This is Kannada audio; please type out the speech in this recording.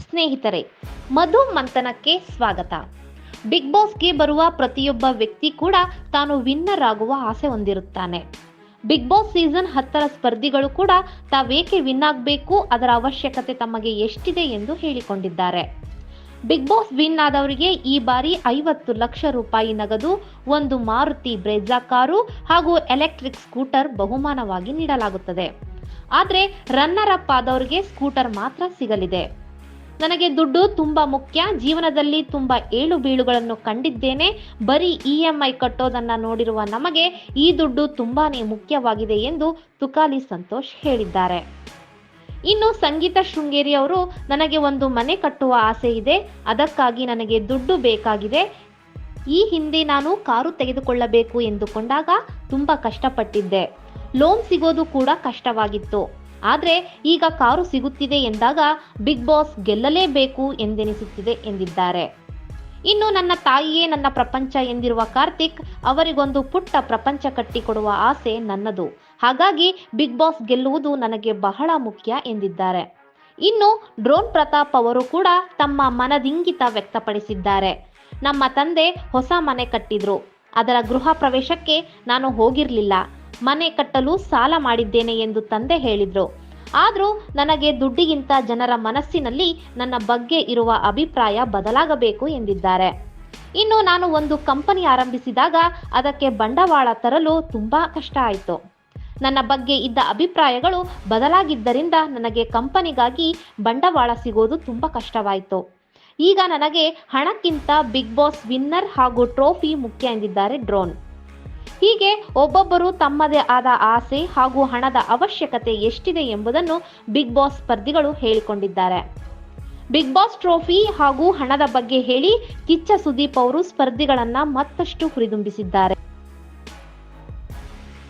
ಸ್ನೇಹಿತರೆ, ಮಧು ಮಂಥನಕ್ಕೆ ಸ್ವಾಗತ. ಬಿಗ್ ಬಾಸ್ಗೆ ಬರುವ ಪ್ರತಿಯೊಬ್ಬ ವ್ಯಕ್ತಿ ಕೂಡ ತಾನು ವಿನ್ನರ್ ಆಗುವ ಆಸೆ ಹೊಂದಿರುತ್ತಾನೆ. ಬಿಗ್ ಬಾಸ್ ಸೀಸನ್ 10ರ ಸ್ಪರ್ಧಿಗಳು ಕೂಡ ತಾವೇಕೆ ವಿನ್ ಆಗಬೇಕು, ಅದರ ಅವಶ್ಯಕತೆ ತಮಗೆ ಎಷ್ಟಿದೆ ಎಂದು ಹೇಳಿಕೊಂಡಿದ್ದಾರೆ. ಬಿಗ್ ಬಾಸ್ ವಿನ್ ಆದವರಿಗೆ ಈ ಬಾರಿ 50 ಲಕ್ಷ ರೂಪಾಯಿ ನಗದು, ಒಂದು ಮಾರುತಿ ಬ್ರೆಜಾ ಕಾರು ಹಾಗೂ ಎಲೆಕ್ಟ್ರಿಕ್ ಸ್ಕೂಟರ್ ಬಹುಮಾನವಾಗಿ ನೀಡಲಾಗುತ್ತದೆ. ಆದರೆ ರನ್ನರ್ ಅಪ್ ಆದವರಿಗೆ ಸ್ಕೂಟರ್ ಮಾತ್ರ ಸಿಗಲಿದೆ. ನನಗೆ ದುಡ್ಡು ತುಂಬಾ ಮುಖ್ಯ, ಜೀವನದಲ್ಲಿ ತುಂಬಾ ಏಳು ಬೀಳುಗಳನ್ನು ಕಂಡಿದ್ದೇನೆ, ಬರೀ EMI ಕಟ್ಟೋದನ್ನ ನೋಡಿರುವ ನಮಗೆ ಈ ದುಡ್ಡು ತುಂಬಾನೇ ಮುಖ್ಯವಾಗಿದೆ ಎಂದು ತುಕಾಲಿ ಸಂತೋಷ್ ಹೇಳಿದ್ದಾರೆ. ಇನ್ನು ಸಂಗೀತ ಶೃಂಗೇರಿ ಅವರು, ನನಗೆ ಒಂದು ಮನೆ ಕಟ್ಟುವ ಆಸೆ ಇದೆ, ಅದಕ್ಕಾಗಿ ನನಗೆ ದುಡ್ಡು ಬೇಕಾಗಿದೆ. ಈ ಹಿಂದೆ ನಾನು ಕಾರು ತೆಗೆದುಕೊಳ್ಳಬೇಕು ಎಂದುಕೊಂಡಾಗ ತುಂಬಾ ಕಷ್ಟಪಟ್ಟಿದ್ದೆ, ಲೋನ್ ಸಿಗೋದು ಕೂಡ ಕಷ್ಟವಾಗಿತ್ತು. ಆದರೆ ಈಗ ಕಾರು ಸಿಗುತ್ತಿದೆ ಎಂದಾಗ ಬಿಗ್ ಬಾಸ್ ಗೆಲ್ಲಲೇಬೇಕು ಎಂದೆನಿಸುತ್ತಿದೆ ಎಂದಿದ್ದಾರೆ. ಇನ್ನು ನನ್ನ ತಾಯಿಯೇ ನನ್ನ ಪ್ರಪಂಚ ಎಂದಿರುವ ಕಾರ್ತಿಕ್, ಅವರಿಗೊಂದು ಪುಟ್ಟ ಪ್ರಪಂಚ ಕಟ್ಟಿಕೊಡುವ ಆಸೆ ನನ್ನದು, ಹಾಗಾಗಿ ಬಿಗ್ ಬಾಸ್ ಗೆಲ್ಲುವುದು ನನಗೆ ಬಹಳ ಮುಖ್ಯ ಎಂದಿದ್ದಾರೆ. ಇನ್ನು ಡ್ರೋನ್ ಪ್ರತಾಪ್ ಅವರು ಕೂಡ ತಮ್ಮ ಮನದಿಂಗಿತ ವ್ಯಕ್ತಪಡಿಸಿದ್ದಾರೆ. ನಮ್ಮ ತಂದೆ ಹೊಸ ಮನೆ ಕಟ್ಟಿದ್ರು, ಅದರ ಗೃಹ ಪ್ರವೇಶಕ್ಕೆ ನಾನು ಹೋಗಿರಲಿಲ್ಲ, ಮನೆ ಕಟ್ಟಲು ಸಾಲ ಮಾಡಿದ್ದೇನೆ ಎಂದು ತಂದೆ ಹೇಳಿದ್ರು. ಆದರೂ ನನಗೆ ದುಡ್ಡಿಗಿಂತ ಜನರ ಮನಸ್ಸಿನಲ್ಲಿ ನನ್ನ ಬಗ್ಗೆ ಇರುವ ಅಭಿಪ್ರಾಯ ಬದಲಾಗಬೇಕು ಎಂದಿದ್ದಾರೆ. ಇನ್ನು ನಾನು ಒಂದು ಕಂಪನಿ ಆರಂಭಿಸಿದಾಗ ಅದಕ್ಕೆ ಬಂಡವಾಳ ತರಲು ತುಂಬಾ ಕಷ್ಟ ಆಯಿತು. ನನ್ನ ಬಗ್ಗೆ ಇದ್ದ ಅಭಿಪ್ರಾಯಗಳು ಬದಲಾಗಿದ್ದರಿಂದ ನನಗೆ ಕಂಪನಿಗಾಗಿ ಬಂಡವಾಳ ಸಿಗೋದು ತುಂಬಾ ಕಷ್ಟವಾಯಿತು. ಈಗ ನನಗೆ ಹಣಕ್ಕಿಂತ ಬಿಗ್ ಬಾಸ್ ವಿನ್ನರ್ ಹಾಗೂ ಟ್ರೋಫಿ ಮುಖ್ಯ ಎಂದಿದ್ದಾರೆ ಡ್ರೋನ್. ಹೀಗೆ ಒಬ್ಬೊಬ್ಬರು ತಮ್ಮದೇ ಆದ ಆಸೆ ಹಾಗೂ ಹಣದ ಅವಶ್ಯಕತೆ ಎಷ್ಟಿದೆ ಎಂಬುದನ್ನು ಬಿಗ್ ಬಾಸ್ ಸ್ಪರ್ಧಿಗಳು ಹೇಳಿಕೊಂಡಿದ್ದಾರೆ. ಬಿಗ್ ಬಾಸ್ ಟ್ರೋಫಿ ಹಾಗೂ ಹಣದ ಬಗ್ಗೆ ಹೇಳಿ ಕಿಚ್ಚ ಸುದೀಪ್ ಅವರು ಸ್ಪರ್ಧಿಗಳನ್ನ ಮತ್ತಷ್ಟು ಹುರಿದುಂಬಿಸಿದ್ದಾರೆ.